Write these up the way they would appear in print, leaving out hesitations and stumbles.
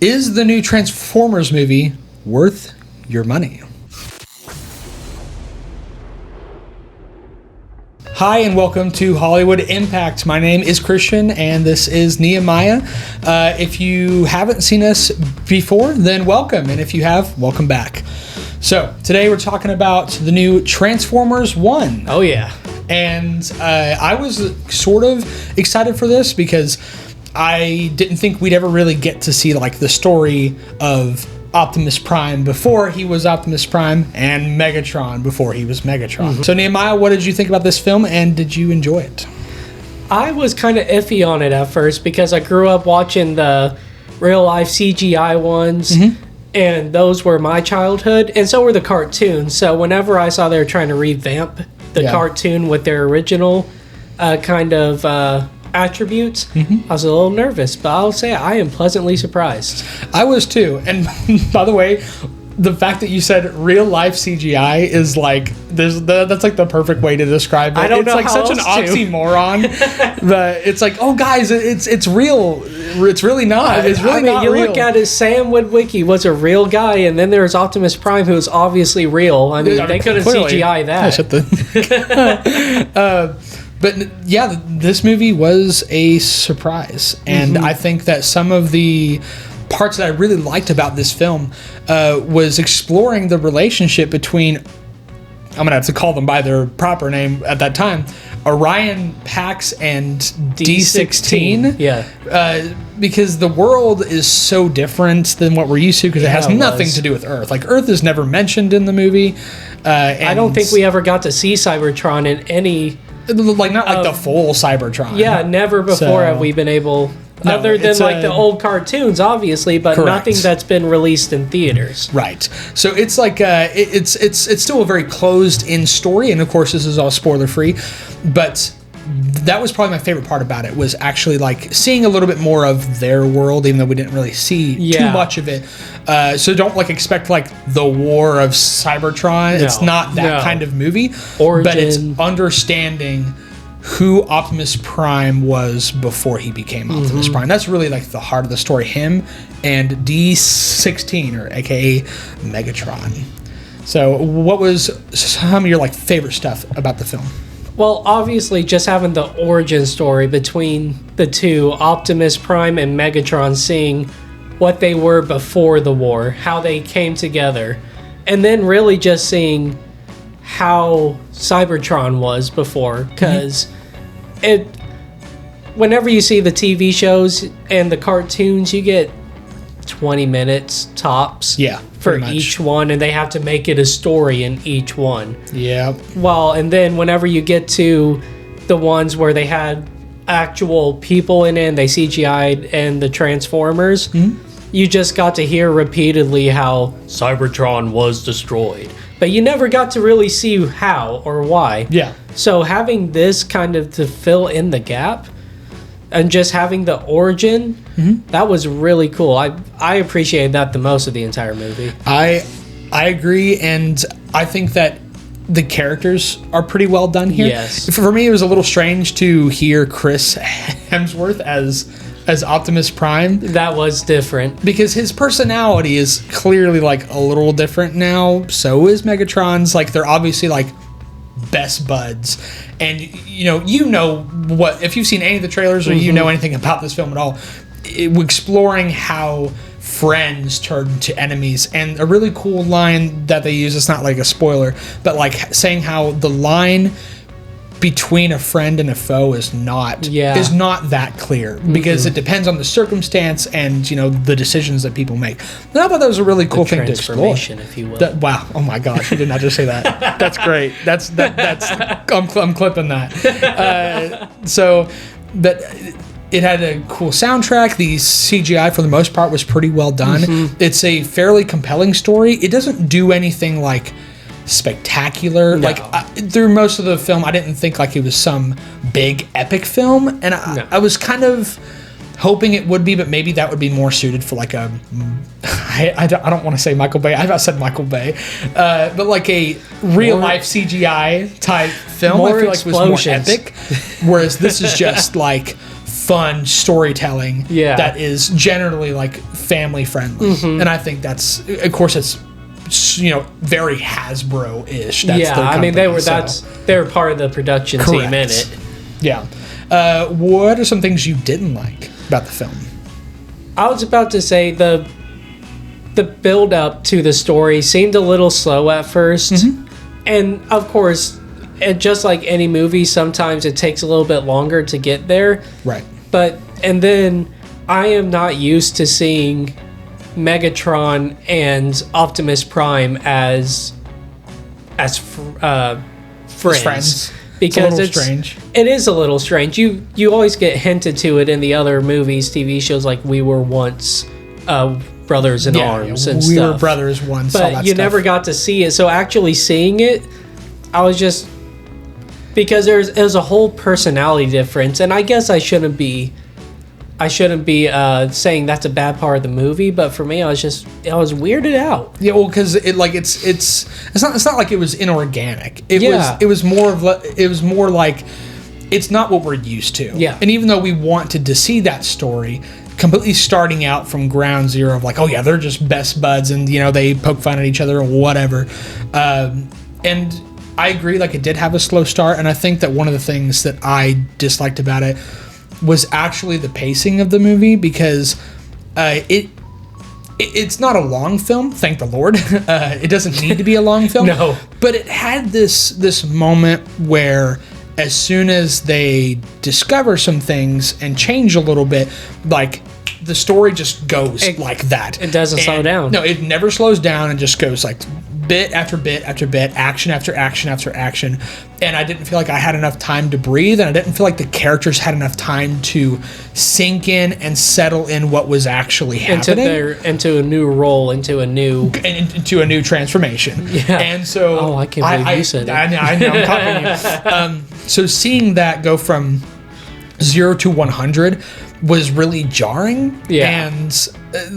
Is the new Transformers movie worth your money? Hi, and welcome to Hollywood Impact. My name is Christian, and this is Nehemiah. If you haven't seen us before, then welcome. And if you have, welcome back. So, today we're talking about the new Transformers 1. Oh, yeah. And I was sort of excited for this because I didn't think we'd ever really get to see like the story of Optimus Prime before he was Optimus Prime and Megatron before he was Megatron. Mm-hmm. So Nehemiah, what did you think about this film and did you enjoy it? I was kind of iffy on it at first because I grew up watching the real life CGI ones, and those were my childhood, and so were the cartoons. So whenever I saw they were trying to revamp the cartoon with their original kind of attributes, I was a little nervous, but I'll say I am pleasantly surprised. I was too. And by the way, the fact that you said real life CGI is like that's like the perfect way to describe it. I don't know like how such an else to. oxymoron. But it's like, oh guys, it's real. It's really not. It's really not real. You look at it, Sam Witwicky was a real guy, and then there's Optimus Prime, who's obviously real. I mean, they couldn't CGI that. But yeah, this movie was a surprise. And I think that some of the parts that I really liked about this film was exploring the relationship between, I'm going to have to call them by their proper name at that time, Orion Pax and D16. Yeah. Because the world is so different than what we're used to because it has nothing to do with Earth. Like, Earth is never mentioned in the movie. And I don't think we ever got to see Cybertron in any... Like, not like the full Cybertron. Yeah, never before have we been able... other than like the old cartoons, obviously, but nothing that's been released in theaters. Right. So it's like it's still a very closed-in story, and of course this is all spoiler-free. But that was probably my favorite part about it, was actually like seeing a little bit more of their world, even though we didn't really see too much of it. So don't like expect like the war of Cybertron. No, it's not that kind of movie. Origin. But it's understanding who Optimus Prime was before he became Optimus Prime. That's really like the heart of the story. Him and D16, or aka Megatron. So what was some of your like favorite stuff about the film? Well, obviously just having the origin story between the two, Optimus Prime and Megatron, seeing what they were before the war, how they came together, and then really just seeing how Cybertron was before, because whenever you see the TV shows and the cartoons, you get 20 minutes tops for each one, and they have to make it a story in each one. Yeah. Well, and then whenever you get to the ones where they had actual people in it and they CGI'd and the Transformers, you just got to hear repeatedly how Cybertron was destroyed. But you never got to really see how or why. Yeah. So having this kind of to fill in the gap and just having the origin, that was really cool. I appreciated that the most of the entire movie. I agree, and I think that the characters are pretty well done here. Yes. For me, it was a little strange to hear Chris Hemsworth as Optimus Prime. That was different. Because his personality is clearly like a little different now. So is Megatron's. Like, they're obviously like best buds. And you know what, if you've seen any of the trailers or you know anything about this film at all, exploring how friends turn to enemies. And a really cool line that they use, it's not like a spoiler, but like saying how the line between a friend and a foe is not that clear, because it depends on the circumstance and the decisions that people make. And I thought that was a really cool thing to explore. If you will. Wow! Oh my gosh! You did not just say that. That's great. That's I'm clipping that. But it had a cool soundtrack. The CGI for the most part was pretty well done. It's a fairly compelling story. It doesn't do anything like spectacular. No. Through most of the film, I didn't think like it was some big epic film, and I was kind of hoping it would be, but maybe that would be more suited for like I don't want to say Michael Bay. I've said Michael Bay, but like a real life CGI type film. I feel like it was more epic, whereas this is just like fun storytelling that is generally like family friendly. And I think that's, of course, it's very Hasbro-ish. That's yeah, I mean they were part of the production team in it. Yeah. What are some things you didn't like about the film? I was about to say the build up to the story seemed a little slow at first, and of course, just like any movie, sometimes it takes a little bit longer to get there. Right. And then I am not used to seeing Megatron and Optimus Prime as friends. Because it's strange. It is a little strange. You always get hinted to it in the other movies, TV shows, like We Were Once Brothers in Arms and we stuff. We Were Brothers Once. But you never got to see it. So actually seeing it, I was just, because there's a whole personality difference, and I guess I shouldn't be saying that's a bad part of the movie, but for me, I was weirded out. Yeah, well, because it's not like it was inorganic. It was more like it's not what we're used to. Yeah, and even though we wanted to see that story, completely starting out from ground zero of like, oh yeah, they're just best buds, and they poke fun at each other or whatever, and I agree, like it did have a slow start, and I think that one of the things that I disliked about it was actually the pacing of the movie, because it's not a long film, thank the Lord. It doesn't need to be a long film. No. But it had this moment where as soon as they discover some things and change a little bit, like the story just goes like that. It doesn't slow down. No, it never slows down and just goes like bit after bit after bit, action after action after action. And I didn't feel like I had enough time to breathe, and I didn't feel like the characters had enough time to sink in and settle in what was actually happening. Into a new role, into a new transformation. Yeah. And so I can't believe you said it. I know, I'm copying you. So seeing that go from 0 to 100 was really jarring. Yeah. And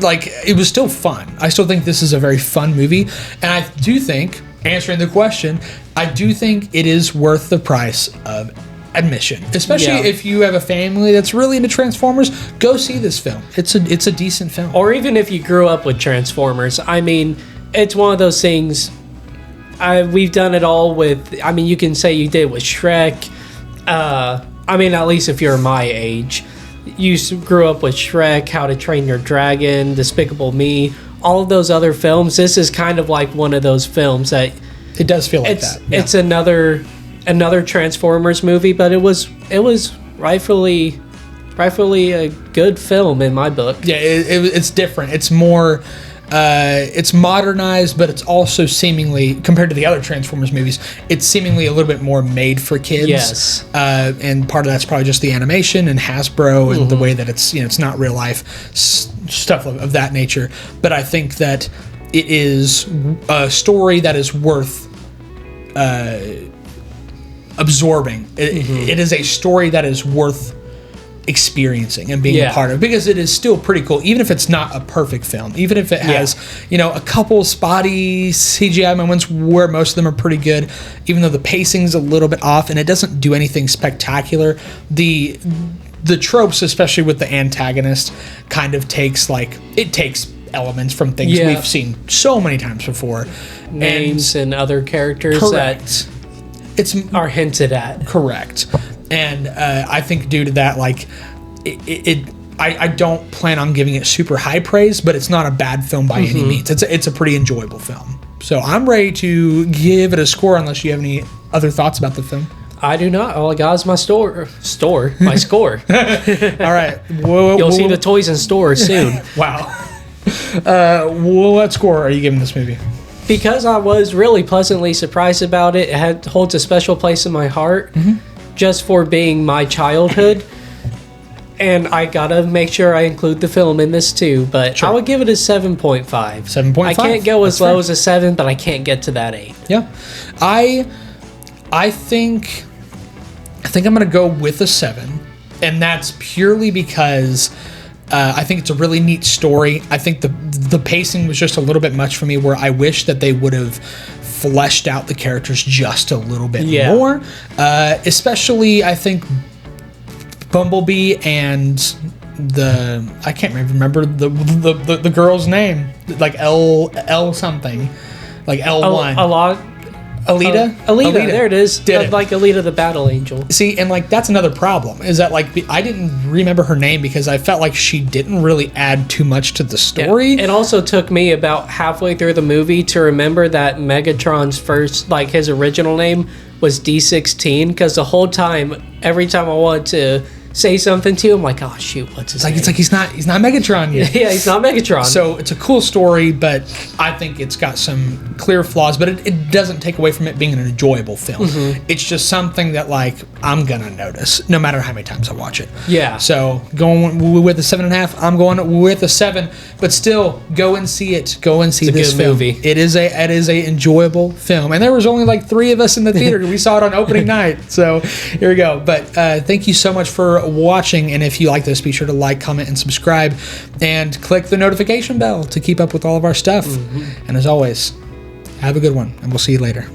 like it was still fun. I still think this is a very fun movie, and I do think, answering the question, I do think it is worth the price of admission, especially if you have a family that's really into Transformers. Go see this film. It's a decent film. Or even if you grew up with Transformers, I mean, it's one of those things. We've done it all with. I mean, you can say you did with Shrek. I mean, at least if you're my age. You grew up with Shrek, How to Train Your Dragon, Despicable Me, all of those other films. This is kind of like one of those films that it does feel like that. Yeah. It's another Transformers movie, but it was rightfully a good film in my book. Yeah, it's different. It's more. It's modernized, but it's also seemingly, compared to the other Transformers movies, it's seemingly a little bit more made for kids. Yes. And part of that's probably just the animation and Hasbro and the way that it's not real life stuff of that nature. But I think that it is a story that is worth absorbing. It is a story that is worth experiencing and being a part of, because it is still pretty cool, even if it's not a perfect film, even if it has a couple spotty CGI moments where most of them are pretty good, even though the pacing's a little bit off and it doesn't do anything spectacular. The tropes, especially with the antagonist, kind of takes elements from things we've seen so many times before, names and other characters that are hinted at. Correct. And I think due to that, like, I don't plan on giving it super high praise, but it's not a bad film by any means. It's a pretty enjoyable film. So I'm ready to give it a score, unless you have any other thoughts about the film. I do not. All I got is my my score. All right. You'll see the toys in stores soon. Wow. What score are you giving this movie? Because I was really pleasantly surprised about it. It holds a special place in my heart. Just for being my childhood, and I gotta make sure I include the film in this too, but I would give it a 7.5. 7.5? I can't go as low as a 7, but I can't get to that 8. Yeah. I think I'm gonna go with a 7, and that's purely because I think it's a really neat story. I think the pacing was just a little bit much for me, where I wish that they would have fleshed out the characters just a little bit more. Especially, I think, Bumblebee and I can't remember the girl's name, like L something, like L1. Alita, there it is. Like Alita the Battle Angel. See, and like that's another problem is that like I didn't remember her name because I felt like she didn't really add too much to the story. Yeah. It also took me about halfway through the movie to remember that Megatron's first, like his original name was D16, because the whole time, every time I wanted to say something to him, like, oh shoot, what's his name? It's like he's not Megatron yet. Yeah, he's not Megatron. So it's a cool story, but I think it's got some clear flaws, but it doesn't take away from it being an enjoyable film. Mm-hmm. It's just something that like I'm gonna notice no matter how many times I watch it. Yeah. So going with a 7.5, I'm going with a 7, but still go and see it. Go and see this film. Movie. It is a enjoyable film, and there was only like 3 of us in the theater. We saw it on opening night. So here we go. But thank you so much for watching, and if you like this, be sure to like, comment, and subscribe, and click the notification bell to keep up with all of our stuff. Mm-hmm. And as always, have a good one, and we'll see you later.